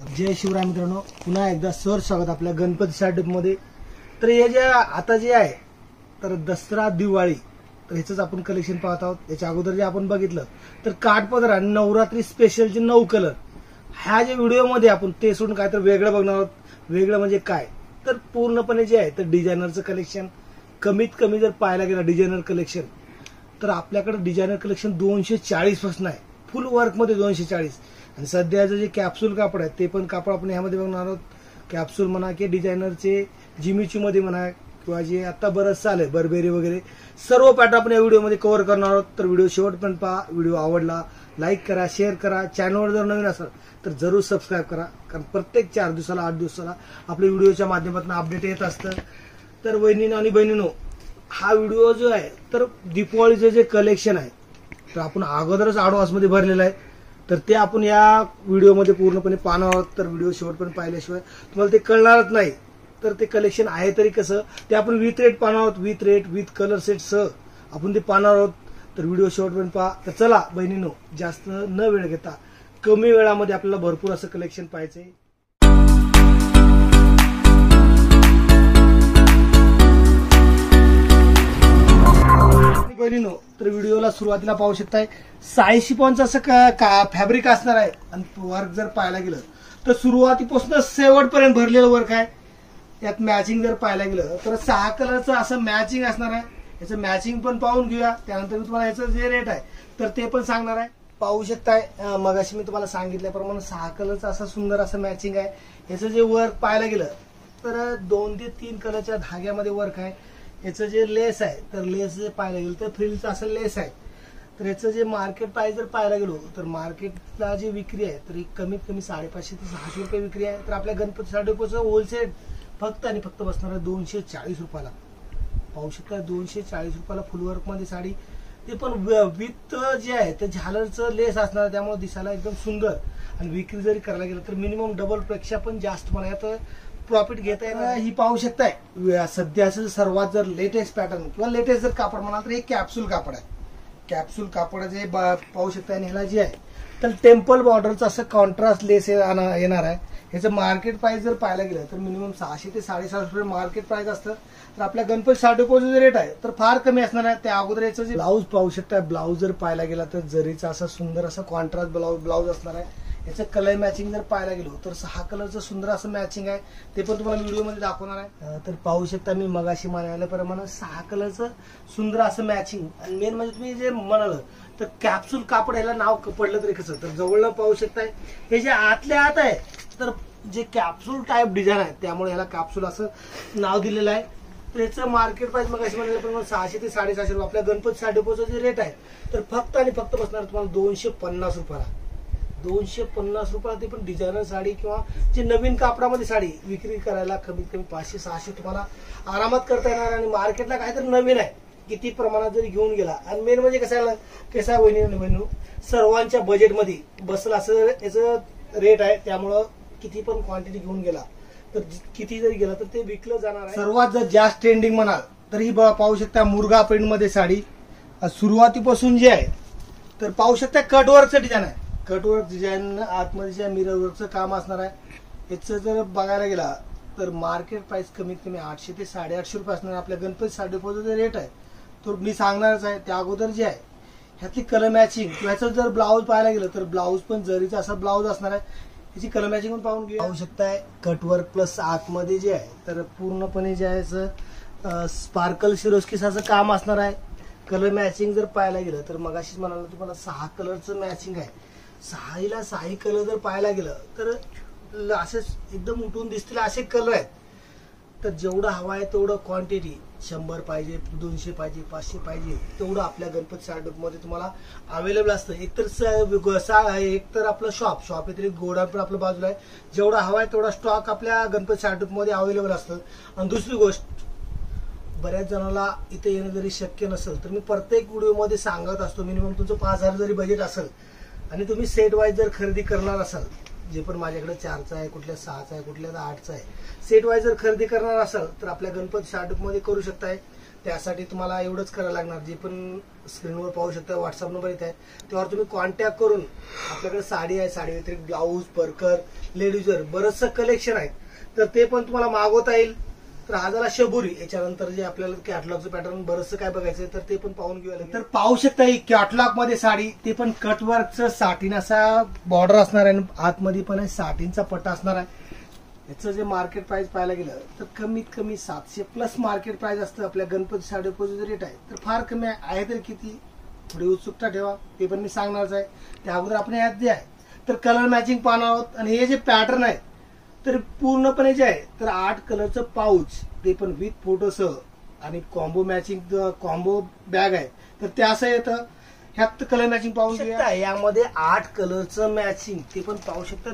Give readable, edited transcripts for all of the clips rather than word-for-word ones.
जय शिवराय मित्रांनो, पुन्हा एकदा सर स्वागत आपल्या गणपती स्टार्टअपमध्ये। तर हे जे आता जे आहे तर दसरा दिवाळी तर ह्याच आपण कलेक्शन पाहत आहोत। याच्या अगोदर जे आपण बघितलं तर काठपदर आणि नवरात्री स्पेशलचे 9 कलर ह्या जे व्हिडिओमध्ये आपण ते सोडून काय तर वेगळं बघणार आहोत। वेगळं म्हणजे काय तर पूर्णपणे जे आहे तर डिझायनरचं कलेक्शन कमीत कमी जर पाहायला गेलं डिझायनर कलेक्शन तर आपल्याकडे डिझायनर कलेक्शन 240 पासून आहे, फुल वर्क मध्ये 240। आणि सध्याचं जे कॅप्सूल कापड आहे ते पण कापड आपण ह्यामध्ये बघणार आहोत। कॅप्सूल म्हणा की डिझायनरचे जिमीची मध्ये म्हणा किंवा जे आता बरंच चालू आहे बरबेरी वगैरे सर्व पॅटर्न आपण या व्हिडिओमध्ये कव्हर करणार आहोत। तर व्हिडिओ शेवटपर्यंत पहा। व्हिडिओ आवडला लाईक करा, शेअर करा, चॅनलवर जर नवीन असाल तर जरूर सबस्क्राईब करा, कारण प्रत्येक 4 दिवसाला 8 दिवसाला आपल्या व्हिडिओच्या माध्यमातून अपडेट येत असतं। तर वहिनीनो आणि बहिणीनो, हा व्हिडिओ जो आहे तर दीपावलीचे जे कलेक्शन आहे तर आपण अगोदरच ॲडव्हान्स मध्ये भरलेलं आहे, तर ते आपण या व्हिडिओमध्ये पूर्णपणे पाहणार आहोत। तर व्हिडिओ शेवटपर्यंत पाहिल्याशिवाय तुम्हाला ते कळणारच नाही। तर ते कलेक्शन आहे तरी कसं ते आपण विथ रेट पाहणार आहोत, with rate with colour set सह आपण ते पाहणार आहोत। तर व्हिडिओ शेवटपर्यंत पहा। तर चला बहिणीनो, जास्त न वेळ घेता कमी वेळामध्ये आपल्याला भरपूर असं कलेक्शन पाहायचंय। बहिणीनो, तर व्हिडिओला सुरुवातीला पाहू शकताय 6 शिफॉनचं असं फॅब्रिक असणार आहे। आणि वर्क जर पाहायला गेलं तर सुरुवातीपासून शेवटपर्यंत भरलेलं वर्क आहे। यात मॅचिंग जर पाहायला गेलं तर 6 कलरचं असं मॅचिंग असणार आहे। याचं मॅचिंग पण पाहून घेऊया, त्यानंतर मी तुम्हाला याचं जे रेट आहे तर ते पण सांगणार आहे। पाहू शकताय मगाशी मी तुम्हाला सांगितल्याप्रमाणे 6 कलरचं असं सुंदर असं मॅचिंग आहे। याचं जे वर्क पाहायला गेलं तर 2 ते 3 कलरच्या धाग्यामध्ये वर्क आहे। याचं जे लेस आहे तर लेस जे पाहायला गेलं तर फ्रिलचं असं लेस आहे। तर याचं जे मार्केट प्राइस जर पाहायला गेलो तर मार्केटला जी विक्री आहे तर कमीत कमी 550 ते 600 रुपये विक्री आहे। तर आपल्या गणपती स्टार्टअपचं होलसेल फक्त आणि फक्त बसणार आहे 240 रुपयाला। पाहू शकता 240 रुपयाला फुल वर्क मध्ये साडी, ते पण विथ जे आहे ते झालरचं लेस असणार, त्यामुळे दिसायला एकदम सुंदर। आणि विक्री जरी करायला गेलं तर मिनिमम डबल पेक्षा पण जास्त मला यात प्रॉफिट घेता येणार। ही पाहू शकताय सध्याचं सर्वात जर लेटेस्ट पॅटर्न किंवा लेटेस्ट जर कापड म्हणाल तर हे कॅप्सूल कापड आहे। कॅप्सूल कापड जे पाहू शकताय आणि ह्याला जे आहे तर टेम्पल बॉर्डरचं असं कॉन्ट्रास्ट लेस येणार आहे। ह्याचं मार्केट प्राइस जर पाहायला गेलं तर मिनिमम 600 ते 750 रुपये मार्केट प्राइस असतं। तर आपल्या गणपती स्टार्टअपचं जे रेट आहे तर फार कमी असणार आहे। त्या अगोदर याचं जे ब्लाऊज पाहू शकता, ब्लाऊज जर पाहायला गेला तर जरीचा असा सुंदर असा कॉन्ट्रास्ट ब्लाऊज असणार आहे। याचं कलर मॅचिंग जर पाहायला गेलो तर 6 कलरचं सुंदर असं मॅचिंग आहे, ते पण तुम्हाला व्हिडिओमध्ये दाखवणार आहे। तर पाहू शकता मी मगाशी म्हणाल्याप्रमाणे 6 कलरचं सुंदर असं मॅचिंग। आणि मेन म्हणजे तुम्ही जे म्हणाल तर कॅप्सूल कापड याला नाव पडलं तरी कसं, तर जवळनं पाहू शकताय हे जे आतल्या आत आहे तर जे कॅप्सूल टाईप डिझाईन आहे त्यामुळे याला कॅप्सूल असं नाव दिलेलं आहे। तर याचं मार्केट प्राइस मगाशी म्हणाल्याप्रमाणे 600 ते 750 रुपये आपल्या गणपती स्टार्टअपचं जे रेट आहे तर फक्त आणि फक्त बसणार तुम्हाला 250 रुपयाला। 250 रुपयाला ते पण डिझायनर साडी किंवा जे नवीन कापडामध्ये साडी विक्री करायला कमीत कमी 500-600 तुम्हाला आरामात करता येणार। आणि मार्केटला काहीतरी नवीन आहे, किती प्रमाणात जरी घेऊन गेला आणि मेन म्हणजे कसं आहे वहिनी सर्वांच्या बजेटमध्ये बसलं असं याचं रेट आहे। त्यामुळं किती पण क्वांटिटी घेऊन गेला तर किती जरी गेला तर ते विकलं जाणार आहे। सर्वात जर जास्त ट्रेंडिंग म्हणाल तर ही पाहू शकता मुर्गा प्रिंट मध्ये साडी सुरुवातीपासून जे आहे तर पाहू शकता कटवर्कचं डिझाईन आहे। कटवर्क डिझाईन आतमध्ये जे मिरर वर्कचं काम असणार आहे। याचं जर बघायला गेला तर मार्केट प्राइस कमीत कमी 800 ते 850 रुपये असणार। आपल्या गणपती स्टार्टअपचं जे रेट आहे तो मी सांगणारच आहे। त्या अगोदर जे आहे ह्यातली कलर मॅचिंग किंवा ह्याचं जर ब्लाऊज पाहायला गेलं तर ब्लाऊज पण जरीचा असा ब्लाऊज असणार आहे। याची कलर मॅचिंग पण पाहून घेऊ। पाहू शकताय कटवर्क प्लस आतमध्ये जे आहे तर पूर्णपणे जे आहे स्पार्कल सिरोस्किसाचं काम असणार आहे। कलर मॅचिंग जर पाहायला गेलं तर मगाशीच म्हणाल तुम्हाला 6 कलरचं मॅचिंग आहे। 6 कलर जर पाहायला गेलं तर असे एकदम उठून दिसतील असे कलर आहेत। तर जेवढं हवा आहे तेवढं क्वांटिटी 100 पाहिजे, 200 पाहिजे, 500 पाहिजे तेवढं आपल्या गणपती स्टार्टअपमध्ये तुम्हाला अवेलेबल असतं। एकतर आपलं शॉप येथे गोडाऊन पण आपल्या बाजूला आहे। जेवढा हवा आहे तेवढा स्टॉक आपल्या गणपती स्टार्टअपमध्ये अवेलेबल असतं। आणि दुसरी गोष्ट, बऱ्याच जणांना इथे येणं जरी शक्य नसेल तर मी प्रत्येक व्हिडिओमध्ये सांगत असतो मिनिमम तुमचं 5000 जरी बजेट असेल आणि तुम्ही सेट वाईज जर खरेदी करणार असाल, जे पण माझ्याकडे 4चा आहे, कुठल्या 6चा आहे, कुठल्या 8चा आहे, सेट वाईज जर खरेदी करणार असाल तर आपल्या गणपती स्टार्टअपमध्ये करू शकताय। त्यासाठी तुम्हाला एवढंच करायला लागणार, जे पण स्क्रीनवर पाहू शकता व्हॉट्सअप नंबर येत आहे त्यावर तुम्ही कॉन्टॅक्ट करून, आपल्याकडे साडी आहे, साडी व्यतिरिक्त ब्लाऊज, परकर, लेडीजवर बरंचसं कलेक्शन आहे, तर ते पण तुम्हाला मागवता येईल. तर हा झाला शबुरी. याच्यानंतर जे आपल्याला कॅटलॉगचं पॅटर्न बरंचसं काय बघायचं तर ते पण पाहून घेऊया. तर पाहू शकता ही कॅटलॉग मध्ये साडी, ते पण कटवर्कचं साटिन असा बॉर्डर असणार आहे, आतमध्ये पण आहे साटिनचा पट्टा असणार आहे. याचं जे मार्केट प्राइस पाहायला गेलं तर कमीत कमी 700+ मार्केट प्राइस असतं. आपल्या गणपती साडीचा जो रेट आहे तर फार कमी आहे. तर किती, थोडी उत्सुकता ठेवा, ते पण मी सांगणारच आहे. त्या अगोदर आपण यात जे आहे तर कलर मॅचिंग पाहणार आहोत. आणि हे जे पॅटर्न आहे तर पूर्णपणे जे आहे तर 8 कलरचं पाऊच, ते पण विथ फोटोसह, आणि कॉम्बो मॅचिंग कॉम्बो बॅग आहे तर ते असं येतं. ह्यात कलर मॅचिंग पाहू शकता. यामध्ये 8 कलरचं मॅचिंग, ते पण पाहू शकता.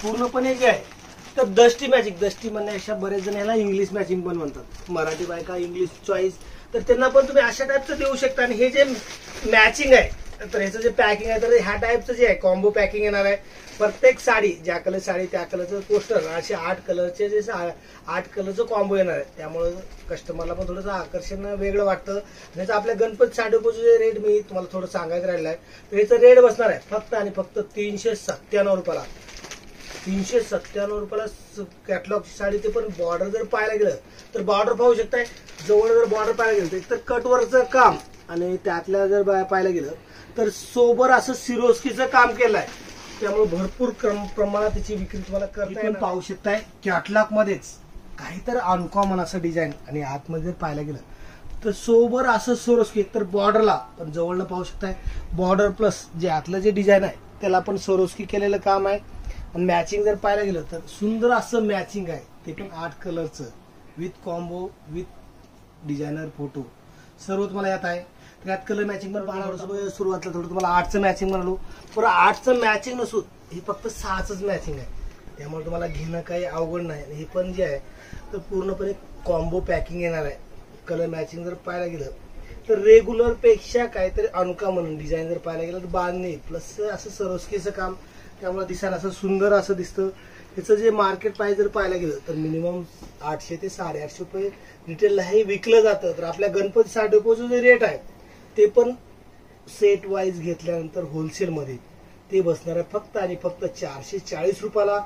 पूर्णपणे जे आहे तर दस्टी मॅचिंग, दस्टी म्हणण्यापेक्षा बरेच जण याला इंग्लिश मॅचिंग पण म्हणतात. मराठी बायका इंग्लिश चॉईस, तर त्यांना पण तुम्ही अशा टाईपचं देऊ शकता. आणि हे जे मॅचिंग आहे तर ह्याचं जे पॅकिंग आहे तर ह्या टाईपचं जे आहे कॉम्बो पॅकिंग येणार आहे. प्रत्येक साडी, ज्या कलर साडी त्या कलरचं पोस्टर, असे 8 कलरचे जे 8 कलरचं कॉम्बो येणार आहे. त्यामुळे कस्टमरला पण थोडंसं आकर्षण वेगळं वाटतं. याचं आपल्या गणपती साडीचं जे रेट मी तुम्हाला थोडं सांगायचं राहिलं आहे, तर याचं रेट बसणार आहे फक्त आणि फक्त 397 रुपयाला. 397 रुपयाला कॅटलॉगची साडी, ते पण बॉर्डर जर पाहायला गेलं तर बॉर्डर पाहू शकताय. जवळ जर बॉर्डर पाहायला गेलं तर कटवर्कचं काम, आणि त्यातल्या जर पाहायला गेलं तर सोबर असं सिरोस्कीचं काम केलं आहे. त्यामुळे भरपूर प्रमाणात त्याची विक्री तुम्हाला करता येईल. पाहू शकताय कॅटलॉग मध्येच काहीतरी अनकॉमन असं डिझाईन, आणि आतमध्ये जर पाहायला गेलं तर सोबर असं सिरोस्की, एकतर बॉर्डरला पण जवळनं पाहू शकताय बॉर्डर प्लस जे आतलं जे डिझाईन आहे त्याला पण सिरोस्की केलेलं काम आहे. आणि मॅचिंग जर पाहायला गेलं तर सुंदर असं मॅचिंग आहे, ते पण 8 कलरचं with combo with designer photo सर्व तुम्हाला यात आहे. त्यात कलर मॅचिंग पण पाहणार. सुरुवातीला थोडं तुम्हाला 8चं मॅचिंग म्हणालो, पण 8चं मॅचिंग नसून हे फक्त 6च मॅचिंग आहे. त्यामुळे तुम्हाला घेणं काही अवघड नाही. हे पण जे आहे तर पूर्णपणे कॉम्बो पॅकिंग येणार आहे. कलर मॅचिंग जर पाहायला गेलं तर रेग्युलर पेक्षा काहीतरी अनकॉमन डिझाईन जर पाहायला गेलं तर बांधणी प्लस असं सरोस्कीचं काम, त्यामुळे दिसायला असं सुंदर असं दिसतं. याचं जे मार्केट प्राइस जर पाहायला गेलं तर मिनिमम 800 ते 850 रुपये रिटेलला हे विकलं जातं. तर आपल्या गणपती साडीचं जे रेट आहे ते पण सेट वाईज घेतल्यानंतर होलसेलमध्ये ते बसणार आहे फक्त आणि फक्त 440 रुपयाला.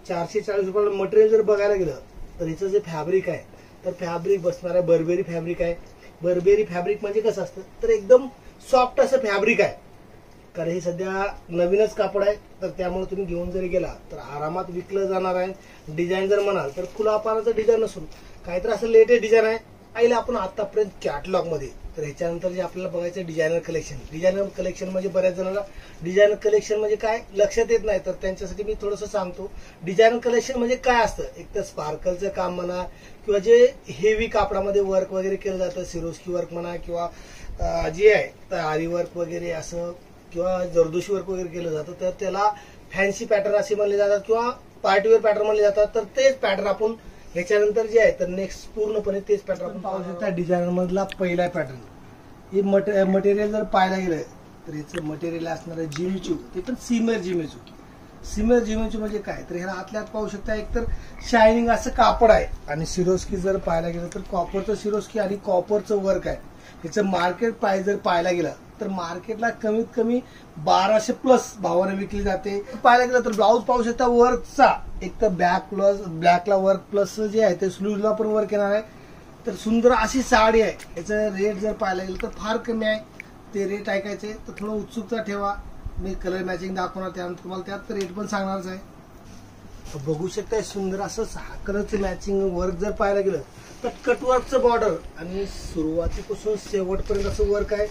440 रुपयाला मटेरियल जर बघायला गेलं तर याचं जे फॅब्रिक आहे तर फॅब्रिक बसणार आहे बर्बेरी फॅब्रिक आहे. बर्बेरी फॅब्रिक म्हणजे कसं असतं तर एकदम सॉफ्ट असं फॅब्रिक आहे, कारण हे सध्या नवीनच कापड आहे. तर त्यामुळे तुम्ही घेऊन जरी गेला तर आरामात विकलं जाणार आहे. डिझाईन जर म्हणाल तर खुलापाराचं डिझाईन नसून काहीतरी असं लेटेस्ट डिझाईन आहे. आईला आपण आतापर्यंत कॅटलॉग मध्ये, तर ह्याच्यानंतर जे आपल्याला बघायचं डिझायनर कलेक्शन. डिझायनर कलेक्शन म्हणजे बऱ्याच जणांना डिझायनर कलेक्शन म्हणजे काय लक्षात येत नाही, तर त्यांच्यासाठी मी थोडंसं सांगतो. डिझायनर कलेक्शन म्हणजे काय असतं, एक तर स्पार्कलचं काम म्हणा, किंवा जे हेवी कापडामध्ये वर्क वगैरे केलं जातं, सिरोस्की वर्क म्हणा, किंवा जे आहे तर आरी वर्क वगैरे असं, किंवा जरदोशी वर्क वगैरे केलं जातं, तर त्याला फॅन्सी पॅटर्न असे म्हणले जातात किंवा पार्टीवेअर पॅटर्न म्हणले जातात. तर तेच पॅटर्न आपण ह्याच्यानंतर जे आहे तर नेक्स्ट पूर्णपणे तेच पॅटर्न आपण पाहू शकता. डिझायनर मधला पहिला पॅटर्न, हे मटेरियल जर पाहायला गेलं तर याचं मटेरियल असणार आहे जिमिचू, ते पण सिमर जिमिचू. सिमर जिमिचू म्हणजे काय तर ह्याला आतल्यात पाहू शकता, एक तर शायनिंग असं कापड आहे, आणि सिरोस्की जर पाहायला गेलं तर कॉपरचं सिरोस्की आणि कॉपरचं वर्क आहे. याचं मार्केट प्राइस जर पाहायला गेलं तर मार्केटला कमीत कमी 1200+ भावाने विकली जाते. पाहायला गेलं तर ब्लाऊज पाहू शकता वर्कचा, एक तर ब्लॅकला वर्क प्लस जे आहे ते स्लीव्हला पण वर्क येणार आहे. तर सुंदर अशी साडी आहे. याचं रेट जर पाहायला गेलं तर फार कमी आहे. ते रेट ऐकायचे तर थोडं उत्सुकता ठेवा. मी कलर मॅचिंग दाखवणार, त्यानंतर तुम्हाला त्यात रेट पण सांगणारच आहे. बघू शकताय सुंदर असं 6 कलरचं मॅचिंग वर्क जर पाहायला गेलं तर कटवर्कचं बॉर्डर, आणि सुरुवातीपासून शेवटपर्यंत असं वर्क आहे.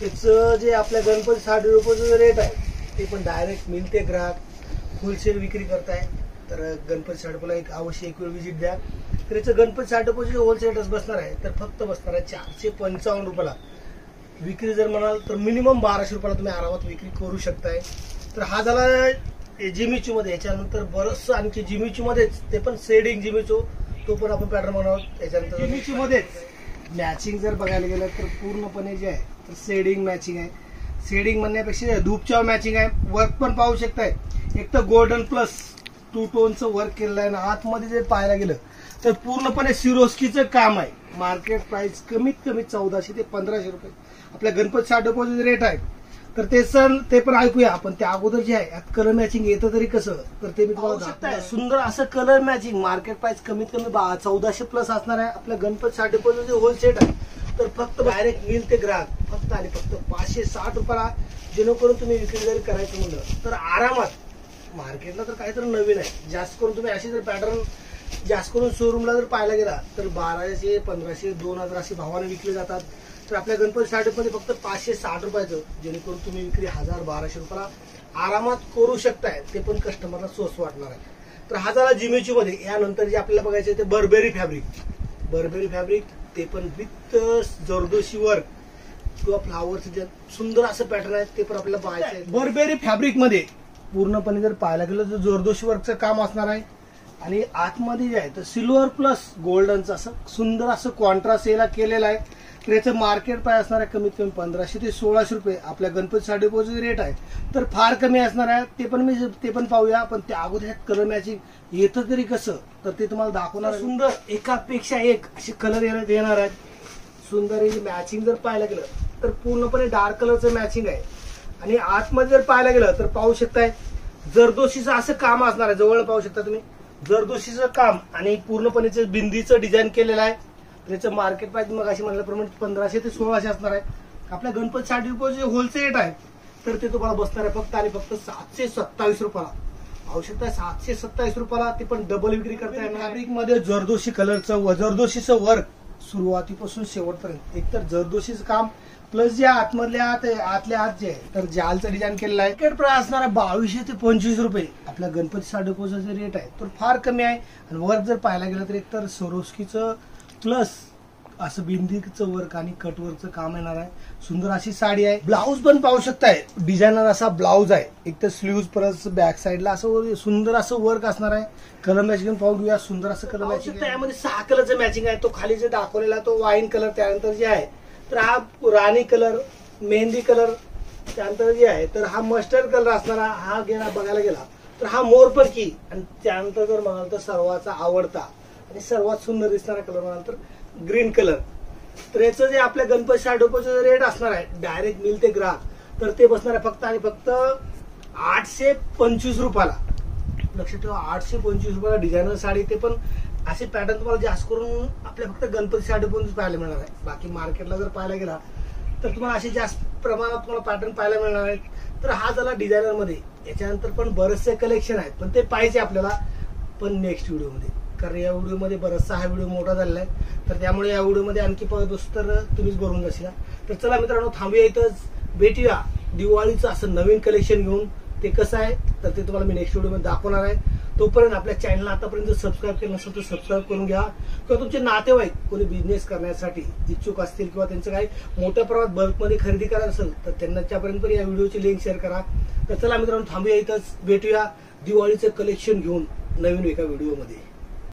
त्याचं जे आपल्या गणपती 60 रुपयाचं रेट आहे ते पण डायरेक्ट मिल ते ग्राहक होलसेल विक्री करताय. तर गणपती 60 एक अवश्य एक वेळ व्हिजिट द्या. तर याचं गणपती 60 रुपयाचे होलसेल बसणार आहे तर फक्त बसणार आहे 455 रुपयाला. विक्री जर म्हणाल तर मिनिमम 1200 रुपयाला तुम्ही आरामात विक्री करू शकताय. तर हा झाला जिमिचू मध्ये. याच्यानंतर बरंच आणखी जिमिचू मध्येच, ते पण शेडिंग जिमिचू, तो पण आपण पॅटर्न बनवतो. त्याच्यानंतर जिमिचू मध्येच मॅचिंग जर बघायला गेलं तर पूर्णपणे जे आहे तर शेडिंग मॅचिंग आहे. शेडिंग म्हणण्यापेक्षा धूपच्या मॅचिंग आहे. वर्क पण पाहू शकताय, एक तर गोल्डन प्लस 2 टोनचं वर्क केलेलं आहे. आतमध्ये जर पाहायला गेलं तर पूर्णपणे सिरोस्कीचं काम आहे. मार्केट प्राइस कमीत कमी 1400 ते 1500 रुपये आपल्या गणपती सा डिपॉझिट रेट आहे. तर ते पण ऐकूया आपण. त्या अगोदर जे आहे यात कलर मॅचिंग येतं तरी कसं, तर ते मी तुम्हाला दाखवतो. सुंदर असं कलर मॅचिंग मार्केट प्राइस कमीत कमी 1400 प्लस असणार आहे. आपल्या गणपती सा डिपॉझिट होल सेट आहे. तर फक्त डायरेक्ट मिल ते ग्राहक फक्त आणि फक्त 560 रुपयाला, जेणेकरून तुम्ही विक्री जरी करायचं म्हणलं तर आरामात. मार्केटला तर काहीतरी नवीन आहे. जास्त करून तुम्ही अशी जर पॅटर्न जास्त करून शोरूमला जर पाहायला गेला तर 1200, 1500, 2000 अशी भावाने विकले जातात. तर आपल्या गणपती साडीमध्ये फक्त 560 रुपयाचं, जेणेकरून तुम्ही विक्री 1000-1200 रुपयाला आरामात करू शकताय. ते पण कस्टमरला स्वस्त वाटणार आहे. तर हा झाला जिमेची मध्ये. यानंतर जे आपल्याला बघायचं ते बर्बेरी फॅब्रिक ते पण विथ जरदोशी वर्क किंवा फ्लावर्स जे सुंदर असं पॅटर्न आहे ते पण आपल्याला पाहायचं आहे. बर्बेरी फॅब्रिक मध्ये पूर्णपणे जर पाहायला गेलं तर जरदोशी वर्कचं काम असणार आहे. आणि आतमध्ये जे आहे तर सिल्वर प्लस गोल्डनचं असं सुंदर असं कॉन्ट्रास्ट याला केलेलं आहे. तर याचं मार्केट प्राइस असणार आहे कमीत कमी 1500 ते 1600 रुपये. आपल्या गणपती सा डिपॉझिट रेट आहे तर फार कमी असणार आहे. ते पण पाहूया. पण त्या अगोदर कलर मॅचिंग येतं तरी कसं, तर ते तुम्हाला दाखवणार. सुंदर एकापेक्षा एक असे कलर येणार आहेत. सुंदर मॅचिंग जर पाहायला गेलं तर पूर्णपणे डार्क कलरचं मॅचिंग आहे. आणि आतमध्ये जर पाहायला गेलं तर पाहू शकताय जरदोशीचं असं काम असणार आहे. जवळ पाहू शकता तुम्ही जरदोशीचं काम आणि पूर्णपणे बिंदीचं डिझाईन केलेलं आहे. त्याचं मार्केट प्राइस मग अशी म्हणल्याप्रमाणे 1500 ते 1600 असणार आहे. आपल्या गणपती सा डिपॉझिट होलसेल रेट आहे तर ते तुम्हाला बसणार आहे फक्त आणि फक्त 727 रुपयाला. आवश्यकता 727 रुपयाला, ते पण डबल विक्री करताय. फॅब्रिक मध्ये जरदोशी जरदोशीचं वर्क सुरुवातीपासून शेवटपर्यंत. एकतर जरदोशीचं काम प्लस जे आतल्या आत जे आहे तर जालचं डिझाईन केलेलं आहे. मार्केट प्राइस असणार आहे 2200 ते 2500 रुपये. आपल्या गणपती सा डिपॉझिटचे रेट आहे तर फार कमी आहे. आणि वर्क जर पाहायला गेलं तर एकतर सरोस्कीचं प्लस असं बिंदीचं वर्क आणि कटवर्कचं काम येणार आहे. सुंदर अशी साडी आहे. ब्लाऊज पण पाहू शकताय डिझायनर असा ब्लाऊज आहे. एक तर स्लीव्ह परत बॅक साईडला असं सुंदर असं वर्क असणार आहे. कलर मॅचिंग पाहून घेऊया. सुंदर असं कलर मॅचिंग त्यामध्ये 6 कलरचं मॅचिंग आहे. तो खाली जे दाखवलेला तो वाईन कलर, त्यानंतर जे आहे तर हा राणी कलर, मेहंदी कलर, त्यानंतर जे आहे तर हा मस्टर्ड कलर असणारा हा गेला बघायला गेला तर हा मोरपंखी. आणि त्यानंतर जर म्हणाल तर सर्वांचा आवडता आणि सर्वात सुंदर दिसणारा कलर म्हणाल तर ग्रीन कलर. तर याचं जे आपल्या गणपती सा डिपॉझिटचं रेट असणार आहे डायरेक्ट मिल ते ग्राहक तर ते बसणार आहे फक्त आणि फक्त 825 रुपयाला. लक्षात ठेवा 825 रुपयाला डिझायनर साडी. ते पण असे पॅटर्न तुम्हाला जास्त करून आपल्या फक्त गणपती सा डिपॉझिट पाहायला मिळणार आहे. बाकी मार्केटला जर पाहायला गेला तर तुम्हाला असे जास्त प्रमाणात तुम्हाला पॅटर्न पाहायला मिळणार आहेत. तर हा झाला डिझायनर मध्ये. याच्यानंतर पण बरेचसे कलेक्शन आहेत पण ते पाहिजे आपल्याला पण नेक्स्ट व्हिडिओमध्ये. कारण या व्हिडिओमध्ये बराचसा हा व्हिडिओ मोठा झालेला आहे तर त्यामुळे या व्हिडिओमध्ये आणखी परत तर तुम्हीच भरून जाशील. तर चला मित्रांनो थांबूया इथंच. भेटूया दिवाळीचं असं नवीन कलेक्शन घेऊन. ते कसं आहे तर ते तुम्हाला मी नेक्स्ट व्हिडिओमध्ये दाखवणार आहे. तोपर्यंत आपल्या चॅनलला आतापर्यंत सबस्क्राईब केलं नसेल तर सबस्क्राईब करून घ्या. किंवा तुमचे नातेवाईक कोणी बिझनेस करण्यासाठी इच्छुक असतील किंवा त्यांचं काही मोठ्या प्रमाणात बल्कमध्ये खरेदी करायचं असेल तर त्यांच्यापर्यंत या व्हिडिओची लिंक शेअर करा. तर चला मित्रांनो थांबूया इथंच. भेटूया दिवाळीचं कलेक्शन घेऊन नवीन एका व्हिडिओमध्ये.